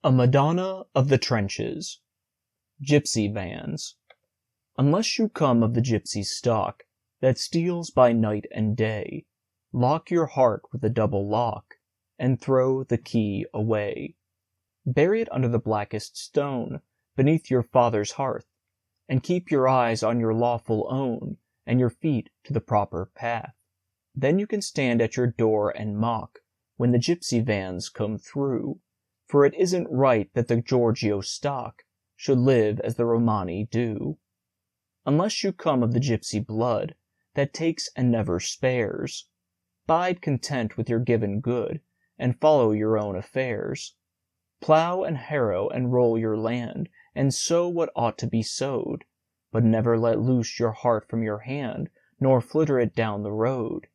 A Madonna of the Trenches. Gypsy Vans. Unless you come of the gypsy stock that steals by night and day, lock your heart with a double lock and throw the key away. Bury it under the blackest stone beneath your father's hearth, and keep your eyes on your lawful own and your feet to the proper path. Then you can stand at your door and mock when the gypsy vans come through, for it isn't right that the Giorgio stock should live as the Romani do. Unless you come of the gypsy blood that takes and never spares, bide content with your given good and follow your own affairs. Plow and harrow and roll your land and sow what ought to be sowed, but never let loose your heart from your hand nor flitter it down the road.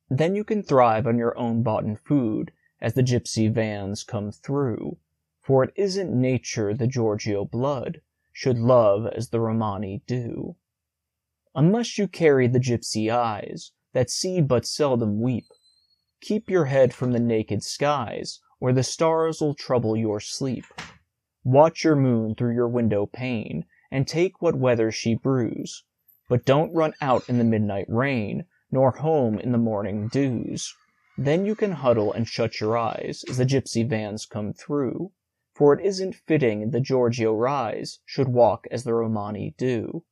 Then you can thrive on your own boughten food as the gypsy vans come through, for it isn't nature the Giorgio blood should love as the Romani do. Unless you carry the gypsy eyes that see but seldom weep, keep your head from the naked skies, or the stars'll trouble your sleep. Watch your moon through your window pane, and take what weather she brews, but don't run out in the midnight rain, nor home in the morning dews. Then you can huddle and shut your eyes as the gypsy vans come through, for it isn't fitting the Giorgio rise should walk as the Romani do.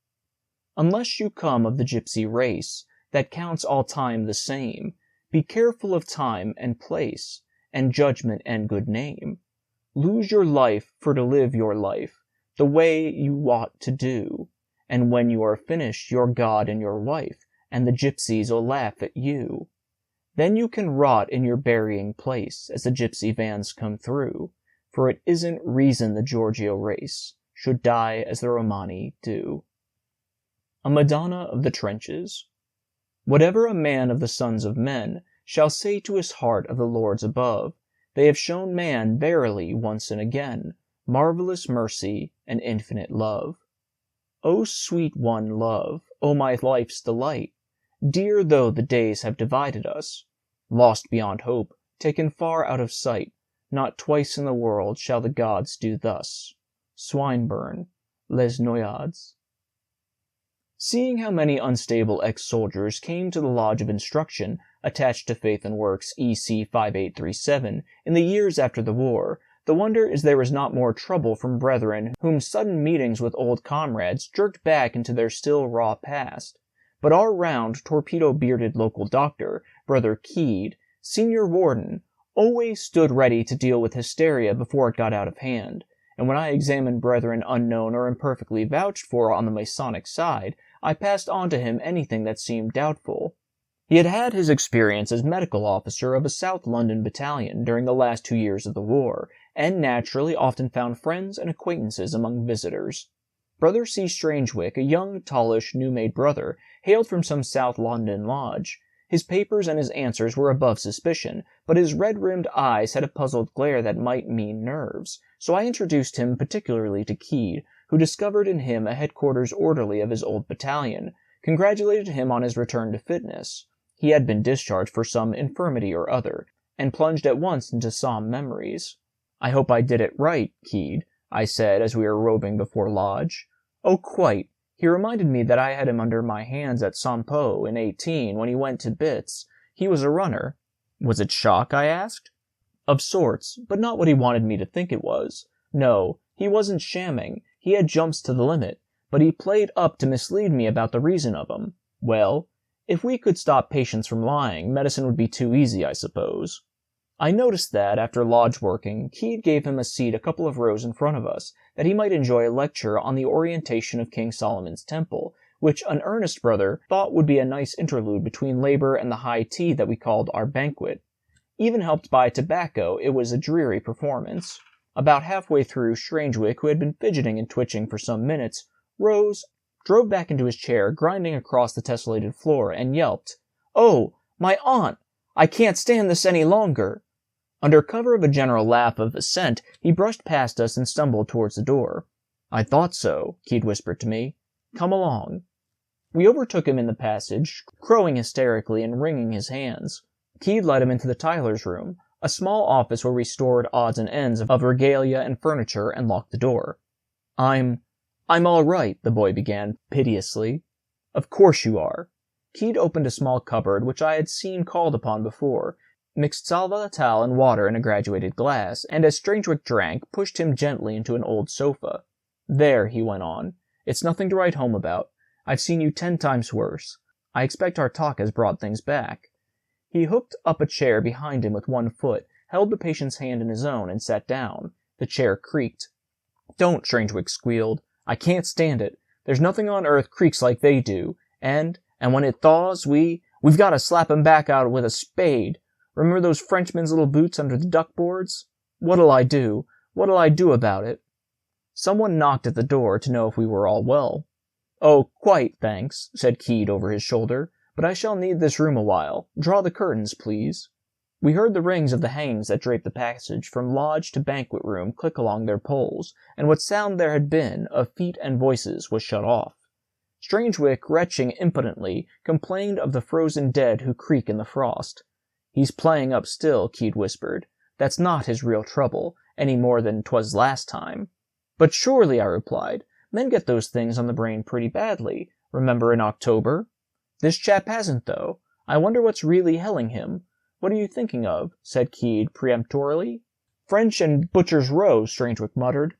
Unless you come of the gypsy race that counts all time the same, be careful of time and place, and judgment and good name. Lose your life for to live your life the way you ought to do, and when you are finished your God and your wife and the gypsies'll laugh at you. Then you can rot in your burying place as the gypsy vans come through, for it isn't reason the Giorgio race should die as the Romani do. A Madonna of the Trenches. Whatever a man of the sons of men shall say to his heart of the lords above, they have shown man verily once and again marvelous mercy and infinite love. O sweet one, love, O my life's delight, dear though the days have divided us, lost beyond hope, taken far out of sight, not twice in the world shall the gods do thus. Swinburne, Les Noyades. Seeing how many unstable ex-soldiers came to the Lodge of Instruction attached to Faith and Works EC 5837 in the years after the war, the wonder is there was not more trouble from brethren whom sudden meetings with old comrades jerked back into their still raw past. But our round, torpedo-bearded local doctor, Brother Keed, senior warden, always stood ready to deal with hysteria before it got out of hand, and when I examined brethren unknown or imperfectly vouched for on the Masonic side, I passed on to him anything that seemed doubtful. He had had his experience as medical officer of a South London battalion during the last 2 years of the war, and naturally often found friends and acquaintances among visitors. Brother C. Strangewick, a young, tallish, new-made brother, hailed from some South London lodge. His papers and his answers were above suspicion, but his red-rimmed eyes had a puzzled glare that might mean nerves, so I introduced him particularly to Keed, who discovered in him a headquarters orderly of his old battalion, congratulated him on his return to fitness. He had been discharged for some infirmity or other, and plunged at once into solemn memories. "I hope I did it right, Keed," I said as we were roving before Lodge. "Oh, quite. He reminded me that I had him under my hands at Sampo in 18 when he went to bits. He was a runner." "Was it shock?" I asked. "Of sorts, but not what he wanted me to think it was. No, he wasn't shamming. He had jumps to the limit, but he played up to mislead me about the reason of 'em. Well, if we could stop patients from lying, medicine would be too easy, I suppose." I noticed that, after lodge working, Keed gave him a seat a couple of rows in front of us, that he might enjoy a lecture on the orientation of King Solomon's Temple, which an earnest brother thought would be a nice interlude between labor and the high tea that we called our banquet. Even helped by tobacco, it was a dreary performance. About halfway through, Strangewick, who had been fidgeting and twitching for some minutes, rose, drove back into his chair, grinding across the tessellated floor, and yelped, "Oh, my aunt! I can't stand this any longer!" Under cover of a general laugh of assent, he brushed past us and stumbled towards the door. "I thought so," Keed whispered to me. "Come along." We overtook him in the passage, crowing hysterically and wringing his hands. Keed led him into the Tyler's room, a small office where we stored odds and ends of regalia and furniture, and locked the door. I'm all right, the boy began, piteously. Of course you are. Keed opened a small cupboard which I had seen called upon before, mixed sal volatile and water in a graduated glass, and as Strangewick drank, pushed him gently into an old sofa. There, he went on, it's nothing to write home about. I've seen you 10 times worse. I expect our talk has brought things back. He hooked up a chair behind him with one foot, held the patient's hand in his own, and sat down. The chair creaked. Don't, Strangewick squealed. I can't stand it. There's nothing on earth creaks like they do, and when it thaws, we've got to slap 'em back out with a spade. Remember those Frenchmen's little boots under the duckboards? What'll I do? What'll I do about it? Someone knocked at the door to know if we were all well. Oh, quite, thanks, said Keed over his shoulder, but I shall need this room a while. Draw the curtains, please. We heard the rings of the hangings that draped the passage from lodge to banquet room click along their poles, and what sound there had been of feet and voices was shut off. Strangewick, retching impotently, complained of the frozen dead who creak in the frost. He's playing up still, Keed whispered. That's not his real trouble, any more than 'twas last time. But surely, I replied, men get those things on the brain pretty badly. Remember in October? This chap hasn't, though. I wonder what's really helling him. What are you thinking of? Said Keed peremptorily. French and Butcher's Row, Strangewick muttered.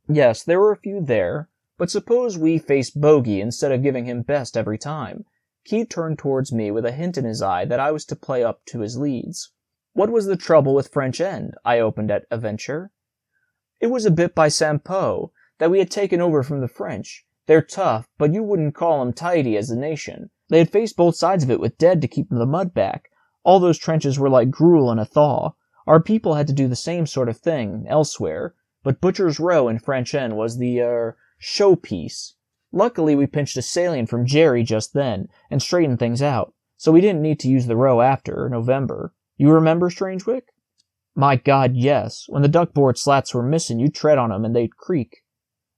Yes, there were a few there, but suppose we face Bogey instead of giving him best every time. Keed turned towards me with a hint in his eye that I was to play up to his leads. What was the trouble with French End? I opened at a venture. It was a bit by Sampo, that we had taken over from the French. They're tough, but you wouldn't call 'em tidy as a nation. They had faced both sides of it with dead to keep the mud back. All those trenches were like gruel in a thaw. Our people had to do the same sort of thing elsewhere, but Butcher's Row in French End was the, showpiece. Luckily, we pinched a salient from Jerry just then, and straightened things out, so we didn't need to use the row after November. You remember, Strangewick? My God, yes. When the duckboard slats were missing, you'd tread on 'em and they'd creak.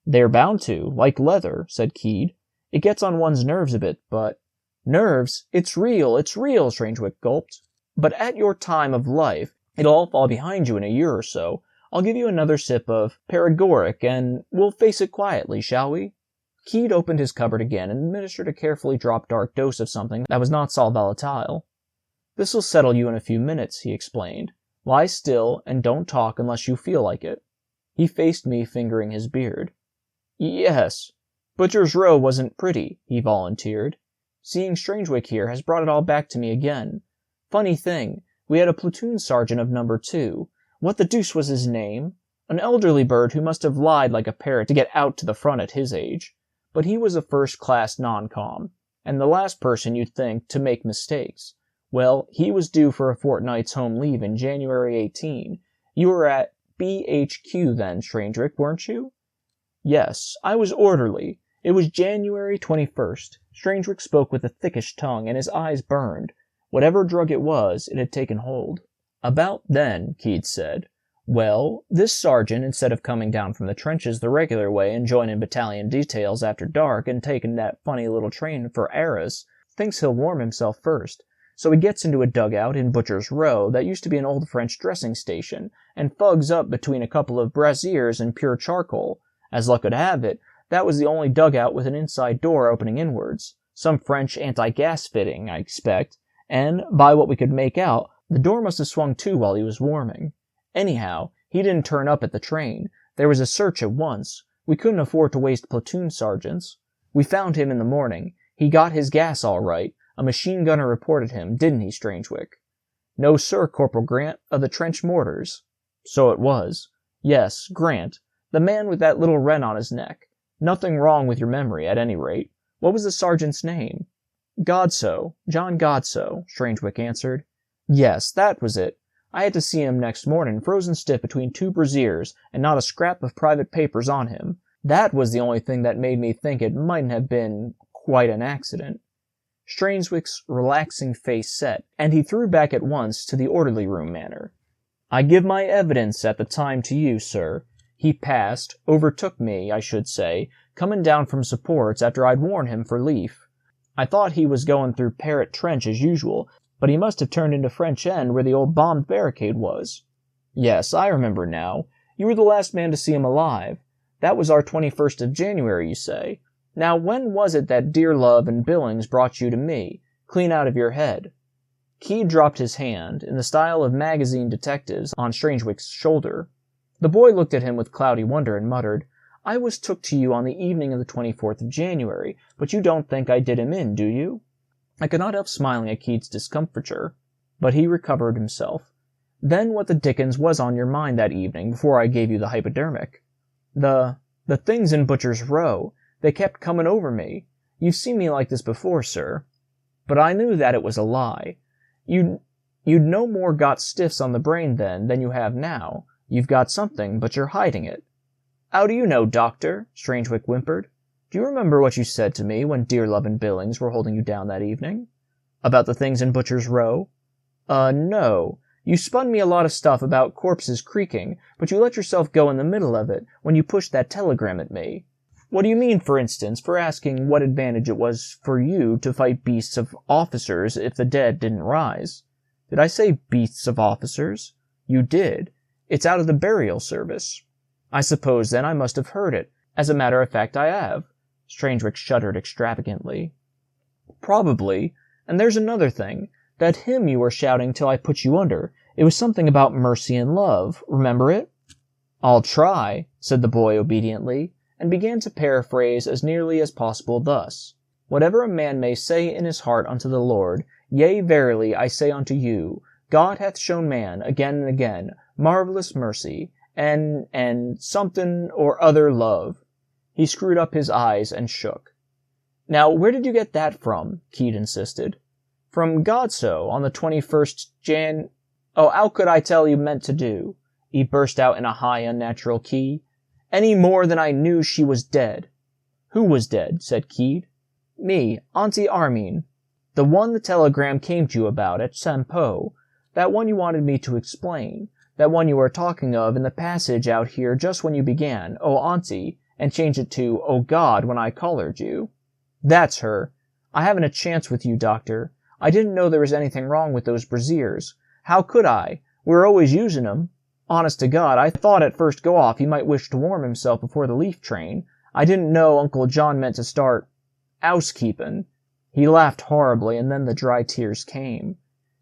They're bound to, like leather, said Keed. It gets on one's nerves a bit, but... Nerves? It's real, Strangewick gulped. But at your time of life, it'll all fall behind you in a year or so. I'll give you another sip of paregoric, and we'll face it quietly, shall we? Keed opened his cupboard again and administered a carefully dropped dark dose of something that was not sal volatile. This'll settle you in a few minutes, he explained. Lie still, and don't talk unless you feel like it. He faced me, fingering his beard. Yes. Butcher's Row wasn't pretty, he volunteered. Seeing Strangewick here has brought it all back to me again. Funny thing, we had a platoon sergeant of number 2. What the deuce was his name? An elderly bird who must have lied like a parrot to get out to the front at his age. But he was a first-class non-com, and the last person you'd think to make mistakes. Well, he was due for a fortnight's home leave in January 18. You were at BHQ then, Strangewick, weren't you? Yes, I was orderly. It was January 21st. Strangewick spoke with a thickish tongue, and his eyes burned. Whatever drug it was, it had taken hold. About then, Keed said. Well, this sergeant, instead of coming down from the trenches the regular way and joining battalion details after dark and taking that funny little train for Arras, thinks he'll warm himself first. So he gets into a dugout in Butcher's Row that used to be an old French dressing station, and fugs up between a couple of braziers and pure charcoal. As luck would have it, that was the only dugout with an inside door opening inwards. Some French anti-gas fitting, I expect, and, by what we could make out, the door must have swung to while he was warming. Anyhow, he didn't turn up at the train. There was a search at once. We couldn't afford to waste platoon sergeants. We found him in the morning. He got his gas all right. A machine gunner reported him, didn't he, Strangewick? No, sir, Corporal Grant, of the trench mortars. So it was. Yes, Grant. The man with that little wren on his neck. Nothing wrong with your memory, at any rate. What was the sergeant's name? Godso. John Godso, Strangewick answered. Yes, that was it. I had to see him next morning, frozen stiff between 2 braziers, and not a scrap of private papers on him. That was the only thing that made me think it mightn't have been quite an accident. Strangewick's relaxing face set, and he threw back at once to the orderly room manner. I give my evidence at the time to you, sir. He overtook me, I should say, comin' down from supports after I'd warned him for leaf. I thought he was going through Parrot Trench as usual, But he must have turned into French End where the old bombed barricade was. Yes, I remember now. You were the last man to see him alive. That was our 21st of January, you say. Now, when was it that dear love and Billings brought you to me, clean out of your head?" Keed dropped his hand, in the style of magazine detectives, on Strangewick's shoulder. The boy looked at him with cloudy wonder and muttered, "I was took to you on the evening of the 24th of January, but you don't think I did him in, do you?" I could not help smiling at Keed's discomfiture, but he recovered himself. "Then what the dickens was on your mind that evening before I gave you the hypodermic?" The things in Butcher's Row. They kept coming over me. You've seen me like this before, sir." But I knew that it was a lie. You'd no more got stiffs on the brain then than you have now. You've got something, but you're hiding it. "How do you know, doctor?" Strangewick whimpered. "Do you remember what you said to me when dear love and Billings were holding you down that evening?" "About the things in Butcher's Row?" No. You spun me a lot of stuff about corpses creaking, but you let yourself go in the middle of it when you pushed that telegram at me. What do you mean, for instance, for asking what advantage it was for you to fight beasts of officers if the dead didn't rise?" "Did I say beasts of officers?" "You did. It's out of the burial service." "I suppose, then, I must have heard it. As a matter of fact, I have." Strangewick shuddered extravagantly. "Probably. And there's another thing. That hymn you were shouting till I put you under. It was something about mercy and love. Remember it?" "I'll try," said the boy obediently, and began to paraphrase as nearly as possible thus: "Whatever a man may say in his heart unto the Lord, yea, verily, I say unto you, God hath shown man, again and again, marvelous mercy, and somethin' or other love." He screwed up his eyes and shook. "Now, where did you get that from?" Keed insisted. "From Godso, on the 21st Jan... Oh, how could I tell you meant to do?" He burst out in a high, unnatural key. "Any more than I knew she was dead." "Who was dead?" said Keed. "Me, Auntie Armine. The one the telegram came to you about at Sampo. That one you wanted me to explain. That one you were talking of in the passage out here just when you began, 'Oh, Auntie,' and changed it to 'Oh, God,' when I collared you. That's her. I haven't a chance with you, Doctor. I didn't know there was anything wrong with those brassiers. How could I? We were always using 'em. Honest to God, I thought at first go-off he might wish to warm himself before the leaf train. I didn't know Uncle John meant to start 'ousekeepin'." He laughed horribly, and then the dry tears came.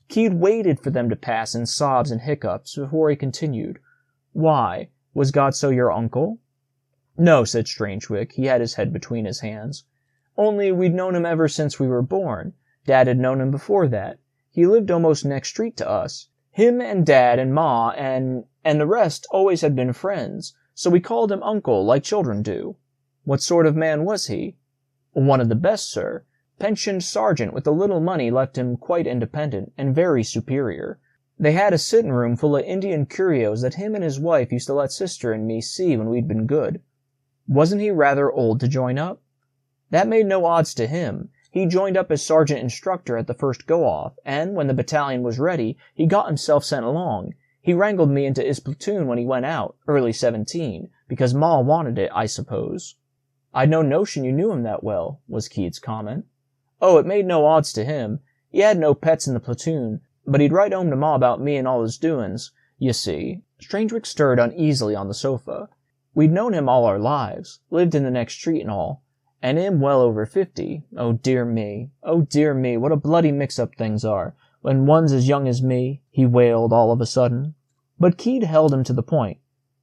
Keed waited for them to pass in sobs and hiccups before he continued. "Why, was Godso your uncle?" "No," said Strangewick. He had his head between his hands. "Only we'd known him ever since we were born. Dad had known him before that. He lived almost next street to us. Him and Dad and Ma and the rest always had been friends, so we called him Uncle, like children do." "What sort of man was he?" "One of the best, sir. Pensioned sergeant with a little money left him quite independent, and very superior. They had a sitting room full of Indian curios that him and his wife used to let sister and me see when we'd been good." "Wasn't he rather old to join up?" "That made no odds to him. He joined up as sergeant instructor at the first go-off, and when the battalion was ready, he got himself sent along. He wrangled me into his platoon when he went out, early 17, because Ma wanted it, I suppose." "I'd no notion you knew him that well," was Keed's comment. "Oh, it made no odds to him. He had no pets in the platoon, but he'd write home to Ma about me and all his doin's. You see." Strangewick stirred uneasily on the sofa. "We'd known him all our lives, lived in the next street and all. And him well over 50. Oh dear me, what a bloody mix-up things are, when one's as young as me," he wailed all of a sudden. But Keed held him to the point.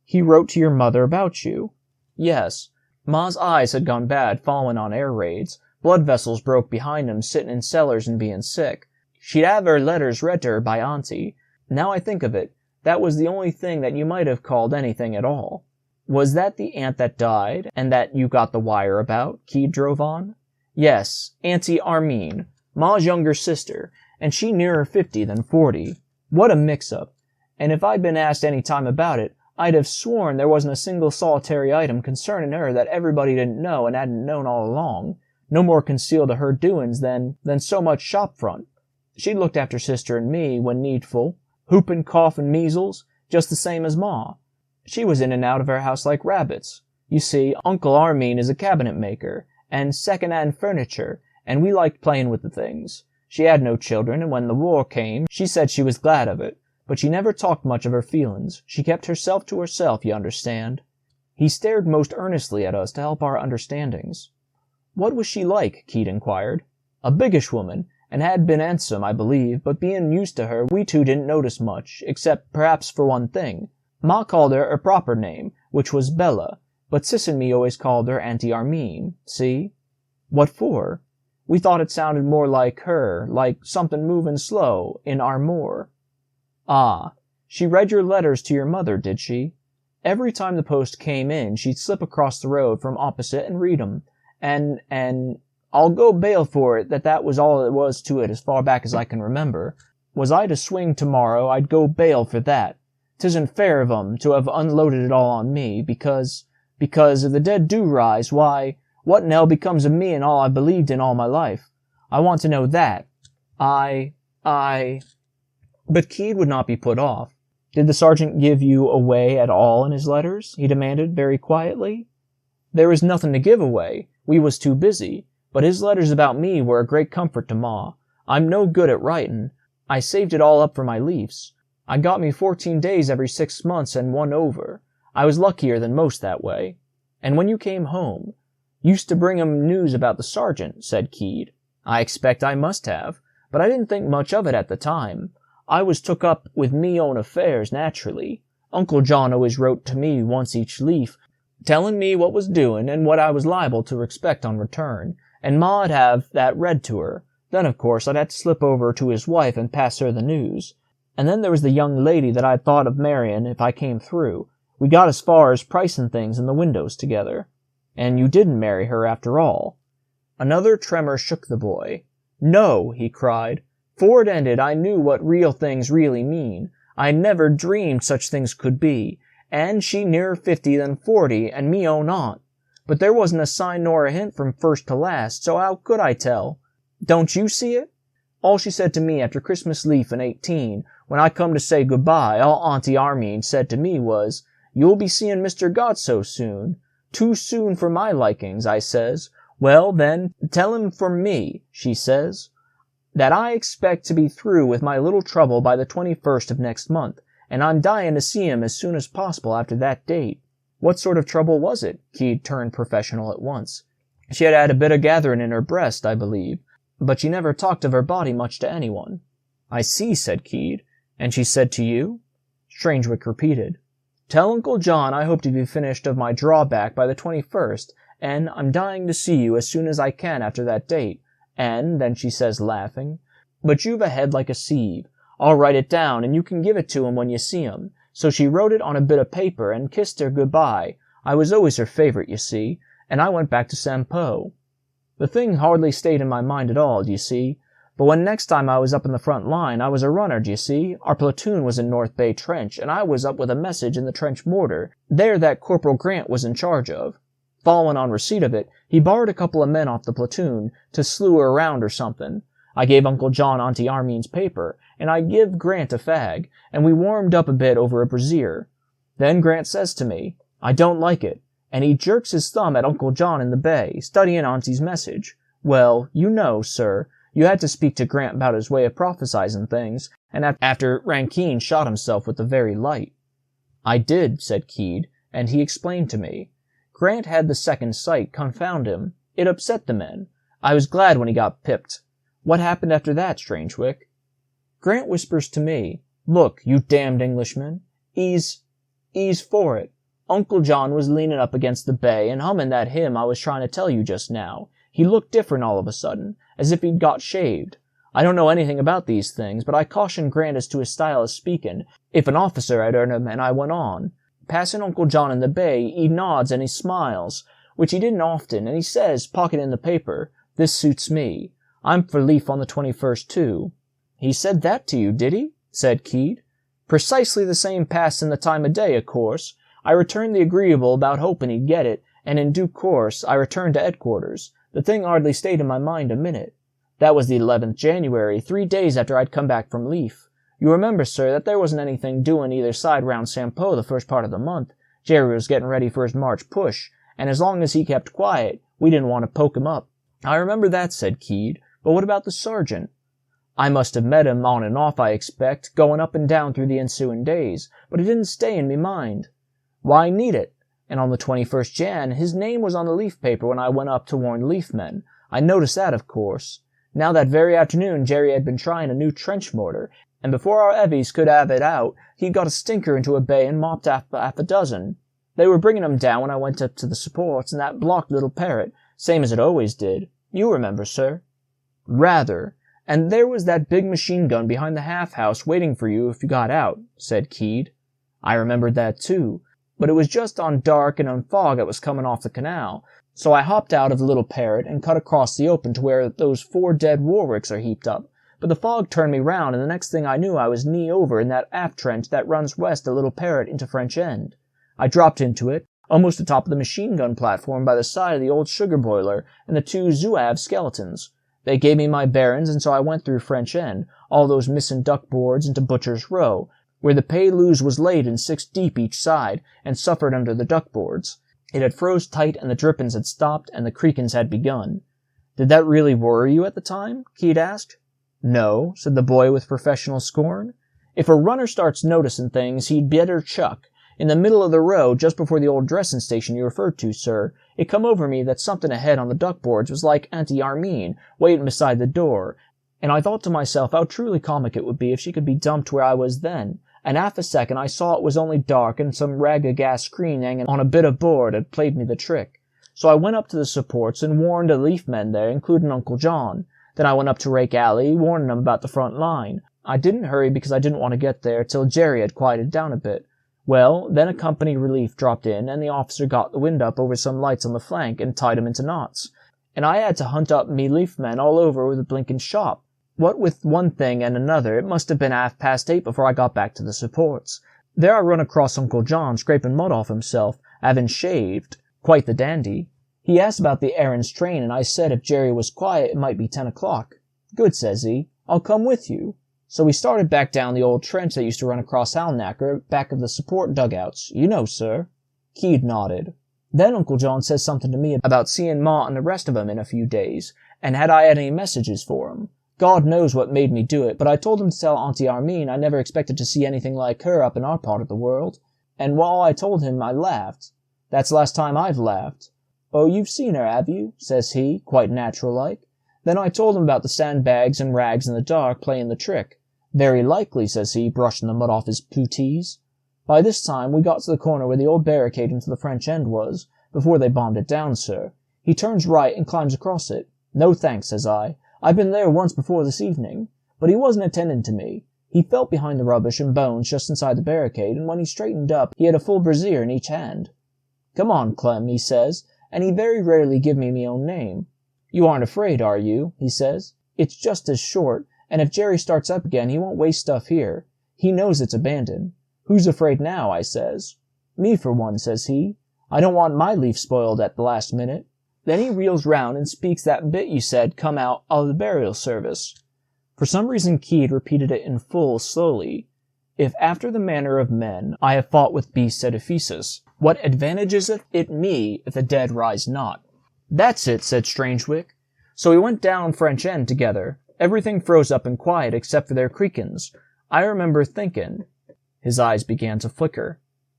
"He wrote to your mother about you?" "Yes. Ma's eyes had gone bad following on air raids. Blood vessels broke behind 'em sitting in cellars and being sick. She'd have her letters read to her by Auntie. Now I think of it, that was the only thing that you might have called anything at all." "Was that the aunt that died, and that you got the wire about?" Keed drove on. "Yes, Auntie Armine, Ma's younger sister, and she nearer 50 than 40. What a mix-up. And if I'd been asked any time about it, I'd have sworn there wasn't a single solitary item concerning her that everybody didn't know and hadn't known all along. No more concealed of her doin's than so much shop front. She looked after sister and me, when needful, whooping, coughing, measles, just the same as Ma. She was in and out of our house like rabbits. You see, Uncle Armine is a cabinet maker, and second-hand furniture, and we liked playing with the things. She had no children, and when the war came, she said she was glad of it, but she never talked much of her feelings. She kept herself to herself, you understand." He stared most earnestly at us to help our understandings. "What was she like?" Keat inquired. "A biggish woman, and had been handsome, I believe, but being used to her, we two didn't notice much, except perhaps for one thing. Ma called her proper name, which was Bella, but Sis and me always called her Auntie Armine, see?" "What for?" "We thought it sounded more like her, like something moving slow, in Armour." "Ah, she read your letters to your mother, did she?" "Every time the post came in, she'd slip across the road from opposite and read 'em, and I'll go bail for it that was all it was to it as far back as I can remember. Was I to swing tomorrow, I'd go bail for that. 'Tisn't fair of 'em to have unloaded it all on me, because if the dead do rise, why, what in hell becomes of me and all I've believed in all my life? I want to know that. I... But Keat would not be put off. "Did the sergeant give you away at all in his letters?" he demanded very quietly. "There was nothing to give away. We was too busy. But his letters about me were a great comfort to Ma. I'm no good at writin'. I saved it all up for my leafs. I got me 14 days every 6 months and one over. I was luckier than most that way." "And when you came home, used to bring 'em news about the sergeant," said Keat. "I expect I must have, but I didn't think much of it at the time. I was took up with me own affairs, naturally. Uncle John always wrote to me once each leaf, tellin' me what was doin' and what I was liable to expect on return, and Ma'd have that read to her. Then, of course, I'd have to slip over to his wife and pass her the news. And then there was the young lady that I'd thought of marryin' if I came through. We got as far as pricin' things in the windows together." "And you didn't marry her after all?" Another tremor shook the boy. "No!" he cried. "'Fore it ended, I knew what real things really mean. I never dreamed such things could be. And she nearer 50 than 40, and me own aunt. But there wasn't a sign nor a hint from first to last, so how could I tell? Don't you see it? All she said to me after Christmas Leaf in 18, when I come to say good-bye, all Auntie Armine said to me was, 'You'll be seeing Mr. Godso soon.' 'Too soon for my likings,' I says. 'Well, then, tell him from me,' she says, 'that I expect to be through with my little trouble by the 21st of next month, and I'm dying to see him as soon as possible after that date.'" "What sort of trouble was it?" Keat turned professional at once. "She had a bit of gathering in her breast, I believe, but she never talked of her body much to anyone." "I see," said Keat. "And she said to you?" Strangewick repeated, "Tell Uncle John I hope to be finished of my drawback by the 21st, and I'm dying to see you as soon as I can after that date. And then she says, laughing, 'But you've a head like a sieve. I'll write it down, and you can give it to him when you see him.' So she wrote it on a bit of paper and kissed her good-bye. I was always her favorite, you see, and I went back to Sampo. The thing hardly stayed in my mind at all, d'ye see, but when next time I was up in the front line, I was a runner, d'ye see. Our platoon was in North Bay Trench, and I was up with a message in the trench mortar, there that Corporal Grant was in charge of. Following on receipt of it, he borrowed a couple of men off the platoon to slew her around or something. I gave Uncle John Auntie Armine's paper, and I give Grant a fag, and we warmed up a bit over a brazier. Then Grant says to me, 'I don't like it,' and he jerks his thumb at Uncle John in the bay, studying Auntie's message. Well, you know, sir, you had to speak to Grant about his way of prophesizing things, and after Rankine shot himself with the very light." "I did," said Keat, and he explained to me. "Grant had the second sight, confound him. It upset the men. I was glad when he got pipped. What happened after that, Strangewick?" "Grant whispers to me, 'Look, you damned Englishman, ease for it.' Uncle John was leaning up against the bay and humming that hymn I was trying to tell you just now. He looked different all of a sudden, as if he'd got shaved. I don't know anything about these things, but I cautioned Grant as to his style of speaking, if an officer had heard him, and I went on. Passing Uncle John in the bay, he nods and he smiles, which he didn't often, and he says, pocketing the paper, 'This suits me. I'm for leaf on the 21st, too.'" "He said that to you, did he?" said Keat. "Precisely the same passing the time of day, of course. I returned the agreeable about hoping he'd get it, and in due course I returned to headquarters. The thing hardly stayed in my mind a minute. That was the 11th January, 3 days after I'd come back from leaf. You remember, sir, that there wasn't anything doing either side round Sampo the first part of the month. Jerry was getting ready for his March push, and as long as he kept quiet, we didn't want to poke him up." "I remember that," said Keat. "But what about the sergeant?" I must have met him on and off, I expect, going up and down through the ensuing days, but it didn't stay in me mind. Why need it? And on the 21st Jan, his name was on the leaf paper when I went up to warn the leaf men. I noticed that, of course. Now that very afternoon, Jerry had been trying a new trench mortar, and before our heavies could have it out, he'd got a stinker into a bay and mopped half a dozen. They were bringing 'em down when I went up to the supports, and that blocked little Parrot, same as it always did. You remember, sir? Rather. And there was that big machine gun behind the half-house waiting for you if you got out, said Keed. I remembered that too, but it was just on dark and on fog that was coming off the canal, so I hopped out of the little Parrot and cut across the open to where those 4 dead Warwicks are heaped up. But the fog turned me round, and the next thing I knew I was knee over in that aft trench that runs west of Little Parrot into French End. I dropped into it, almost atop of the machine gun platform by the side of the old sugar boiler and the 2 Zouave skeletons. They gave me my bearings, and so I went through French End, all those missing duck boards, into Butcher's Row, where the Pay-Loos was laid in 6 deep each side, and suffered under the duck boards. It had froze tight, and the drippings had stopped, and the creakings had begun. Did that really worry you at the time? Keed asked. No, said the boy with professional scorn. If a runner starts noticing things, he'd better chuck. In the middle of the row, just before the old dressing station you referred to, sir, it come over me that something ahead on the duckboards was like Auntie Armine, waiting beside the door, and I thought to myself how truly comic it would be if she could be dumped where I was then, and half a second I saw it was only dark and some rag of gas screen hanging on a bit of board had played me the trick. So I went up to the supports and warned the leaf men there, including Uncle John. Then I went up to Rake Alley, warning them about the front line. I didn't hurry because I didn't want to get there till Jerry had quieted down a bit. Well, then a company relief dropped in, and the officer got the wind up over some lights on the flank and tied 'em into knots. And I had to hunt up me leaf men all over the blinkin' shop. What with one thing and another, it must have been 8:30 before I got back to the supports. There I run across Uncle John scraping mud off himself, having shaved. Quite the dandy. He asked about the errand's train, and I said if Jerry was quiet it might be 10 o'clock. Good, says he. I'll come with you. So we started back down the old trench that used to run across Halnacker, back of the support dugouts. You know, sir. Keed nodded. Then Uncle John says something to me about seeing Ma and the rest of 'em in a few days, and had I had any messages for 'em. God knows what made me do it, but I told him to tell Auntie Armine I never expected to see anything like her up in our part of the world. And while I told him, I laughed. That's the last time I've laughed. Oh, you've seen her, have you? Says he, quite natural-like. Then I told him about the sandbags and rags in the dark playing the trick. Very likely, says he, brushing the mud off his puttees. By this time we got to the corner where the old barricade into the French End was, before they bombed it down, sir. He turns right and climbs across it. No thanks, says I. I've been there once before this evening. But he wasn't attending to me. He felt behind the rubbish and bones just inside the barricade, and when he straightened up, he had a full brazier in each hand. Come on, Clem, he says, and he very rarely give me me own name. You aren't afraid, are you? He says. It's just as short, and if Jerry starts up again, he won't waste stuff here. He knows it's abandoned. Who's afraid now, I says. Me for one, says he. I don't want my leaf spoiled at the last minute. Then he reels round and speaks that bit you said come out of the burial service. For some reason Keed repeated it in full, slowly. If after the manner of men I have fought with beasts at Ephesus, what advantageth it me if the dead rise not? That's it, said Strangewick. So we went down French End together. Everything froze up and quiet except for their creakin's. I remember thinking. His eyes began to flicker.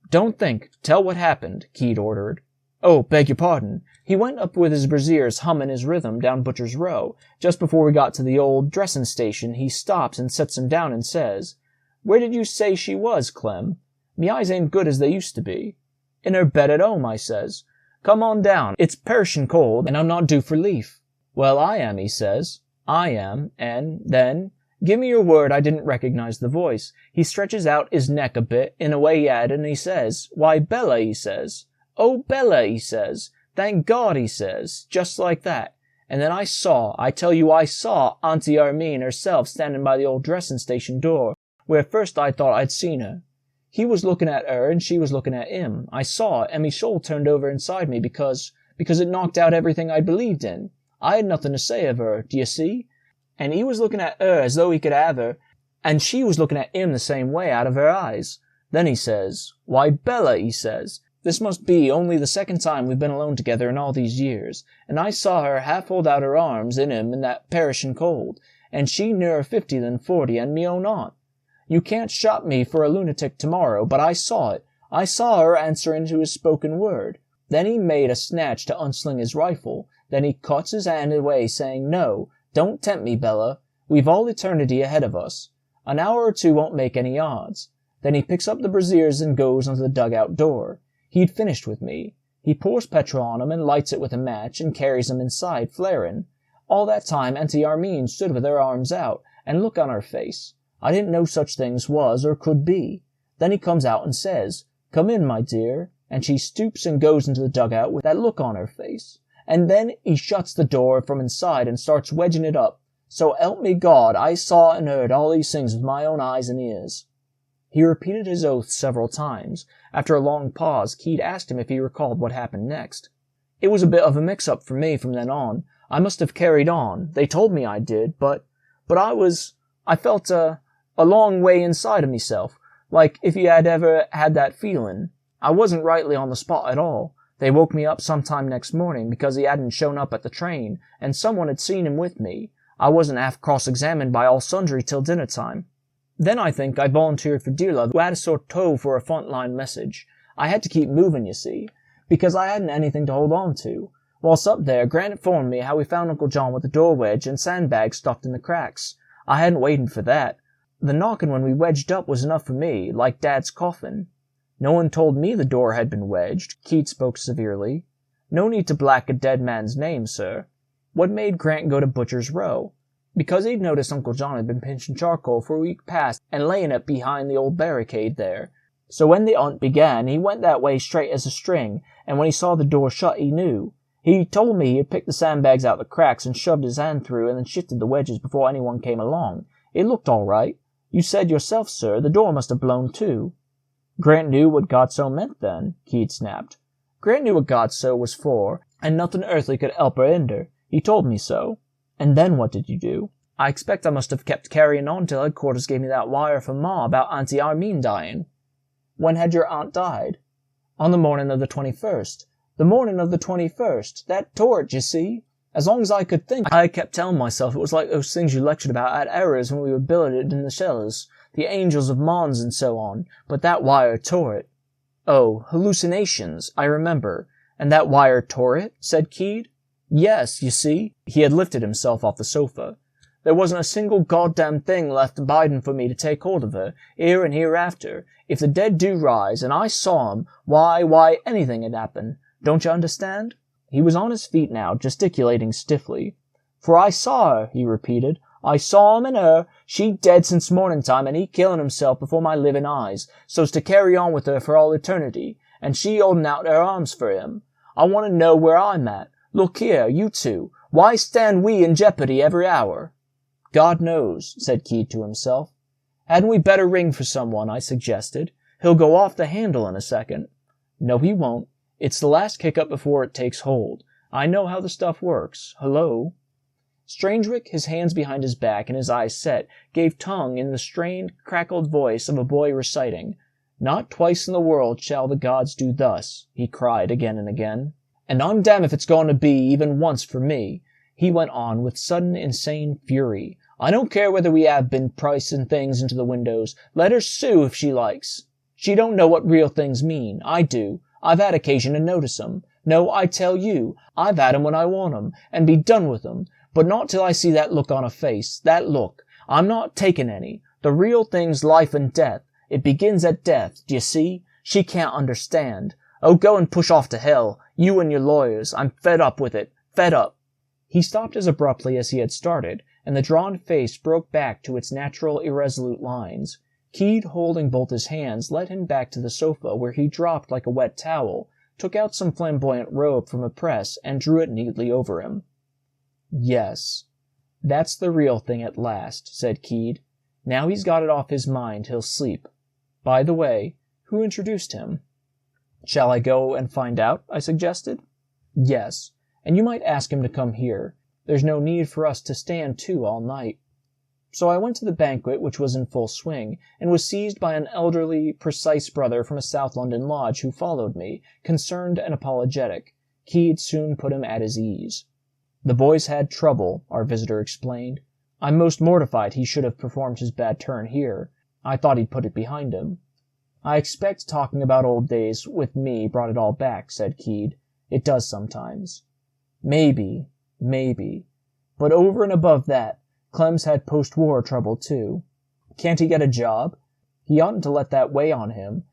Don't think. Tell what happened, Keed ordered. Oh, beg your pardon. He went up with his braziers humming his rhythm down Butcher's Row. Just before we got to the old dressing station, he stops and sets him down and says, Where did you say she was, Clem? Me eyes ain't good as they used to be. In her bed at home, I says. Come on down. It's perishin' cold, and I'm not due for leaf. Well, I am, he says. I am, and then, give me your word I didn't recognize the voice. He stretches out his neck a bit, in a way he had, and he says, Why, Bella, he says. Oh, Bella, he says. Thank God, he says. Just like that. And then I tell you I saw Auntie Armine herself standing by the old dressing station door, where at first I thought I'd seen her. He was looking at her, and she was looking at him. I saw it, and me soul turned over inside me because it knocked out everything I believed in. I had nothing to say of her, do you see? And he was looking at her as though he could have her, and she was looking at him the same way out of her eyes. Then he says, Why, Bella, he says, this must be only the second time we've been alone together in all these years, and I saw her half hold out her arms in him in that perishin' cold, and she nearer 50 than 40, and me own aunt. You can't shot me for a lunatic tomorrow, but I saw it. I saw her answering to his spoken word. Then he made a snatch to unsling his rifle. Then he cuts his hand away, saying, "No, don't tempt me, Bella. We've all eternity ahead of us. An hour or two won't make any odds." Then he picks up the braziers and goes onto the dugout door. He'd finished with me. He pours petrol on 'em and lights it with a match and carries 'em inside, flaring. All that time Auntie Armine stood with her arms out and look on her face. I didn't know such things was or could be. Then he comes out and says, "Come in, my dear," and she stoops and goes into the dugout with that look on her face. And then he shuts the door from inside and starts wedging it up. So help me God, I saw and heard all these things with my own eyes and ears. He repeated his oath several times. After a long pause, Keed asked him if he recalled what happened next. It was a bit of a mix-up for me from then on. I must have carried on. They told me I did, but I felt a long way inside of myself, like if you had ever had that feeling. I wasn't rightly on the spot at all. They woke me up sometime next morning because he hadn't shown up at the train, and someone had seen him with me. I wasn't half cross-examined by all sundry till dinner time. Then I think I volunteered for Dearlove, who had a sore toe for a front-line message. I had to keep moving, you see, because I hadn't anything to hold on to. Whilst up there, Grant informed me how we found Uncle John with the door wedge and sandbags stuffed in the cracks. I hadn't waited for that. The knocking when we wedged up was enough for me, like Dad's coffin. No one told me the door had been wedged, Keat spoke severely. No need to black a dead man's name, sir. What made Grant go to Butcher's Row? Because he'd noticed Uncle John had been pinching charcoal for a week past and laying it behind the old barricade there. So when the hunt began, he went that way straight as a string, and when he saw the door shut, he knew. He told me he had picked the sandbags out the cracks and shoved his hand through and then shifted the wedges before anyone came along. It looked all right. You said yourself, sir, the door must have blown too. Grant knew what Godso meant then, Keat snapped. Grant knew what Godso was for, and nothing earthly could help or hinder. He told me so. And then what did you do? I expect I must have kept carrying on till headquarters gave me that wire from Ma about Auntie Armine dying. When had your aunt died? On the morning of the 21st. The morning of the 21st. That torch, you see. As long as I could think, I kept telling myself it was like those things you lectured about at Errors when we were billeted in the cellars, the angels of Mons and so on, but that wire tore it. Oh, hallucinations, I remember. And that wire tore it? Said Keed. Yes, you see. He had lifted himself off the sofa. There wasn't a single goddamn thing left abiding for me to take hold of her, here and hereafter. If the dead do rise, and I saw 'em, why, anything had happened. Don't you understand? He was on his feet now, gesticulating stiffly. For I saw her, he repeated. I saw him and her. She dead since morning time, and he killing himself before my living eyes, so's to carry on with her for all eternity, and she holding out her arms for him. I want to know where I'm at. Look here, you two. Why stand we in jeopardy every hour? God knows, said Keat to himself. Hadn't we better ring for someone, I suggested. He'll go off the handle in a second. No, he won't. It's the last kick-up before it takes hold. I know how the stuff works. Hello? Strangewick, his hands behind his back and his eyes set, gave tongue in the strained, crackled voice of a boy reciting. Not twice in the world shall the gods do thus, he cried again and again. And I'm damned if it's going to be even once for me, he went on with sudden insane fury. I don't care whether we have been pricing things into the windows. Let her sue if she likes. She don't know what real things mean. I do. I've had occasion to notice 'em. No, I tell you, I've had 'em when I want 'em, and be done with 'em. But not till I see that look on her face. That look. I'm not taking any. The real thing's life and death. It begins at death, d'ye see? She can't understand. Oh, go and push off to hell, you and your lawyers. I'm fed up with it. Fed up. He stopped as abruptly as he had started, and the drawn face broke back to its natural irresolute lines. Keed, holding both his hands, led him back to the sofa, where he dropped like a wet towel, took out some flamboyant robe from a press, and drew it neatly over him. Yes, that's the real thing at last, said Keed. Now he's got it off his mind, he'll sleep. By the way, who introduced him? Shall I go and find out? I suggested. Yes, and you might ask him to come here. There's no need for us to stand to all night. So I went to the banquet, which was in full swing, and was seized by an elderly, precise brother from a South London lodge who followed me, concerned and apologetic. Keed soon put him at his ease. The boys had trouble, our visitor explained. I'm most mortified he should have performed his bad turn here. I thought he'd put it behind him." "I expect talking about old days with me brought it all back," said Keed. "It does sometimes." Maybe. But over and above that, Clem's had post-war trouble too. Can't he get a job? He oughtn't to let that weigh on him,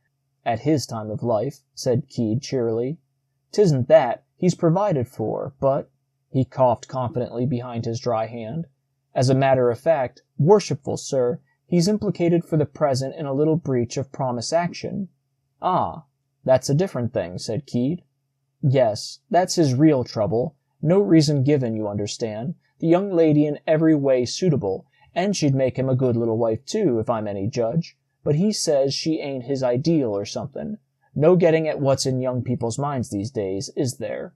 at his time of life," said Keed cheerily. "'Tisn't that. He's provided for, but—" He coughed confidently behind his dry hand. "As a matter of fact, worshipful sir, he's implicated for the present in a little breach of promise action." "Ah, that's a different thing," said Keed. "Yes, that's his real trouble. No reason given, you understand. The young lady in every way suitable, and she'd make him a good little wife too, if I'm any judge. But he says she ain't his ideal or something. No getting at what's in young people's minds these days, is there?"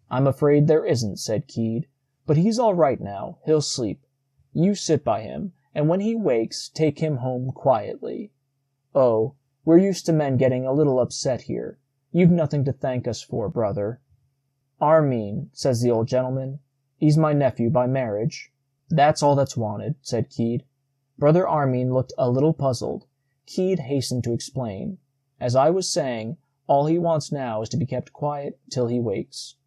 "I'm afraid there isn't," said Keed. "But he's all right now. He'll sleep. You sit by him, and when he wakes, take him home quietly. Oh, we're used to men getting a little upset here. You've nothing to thank us for, brother." "Armine," says the old gentleman. "He's my nephew by marriage." "That's all that's wanted," said Keed. Brother Armine looked a little puzzled. Keed hastened to explain. "As I was saying, all he wants now is to be kept quiet till he wakes."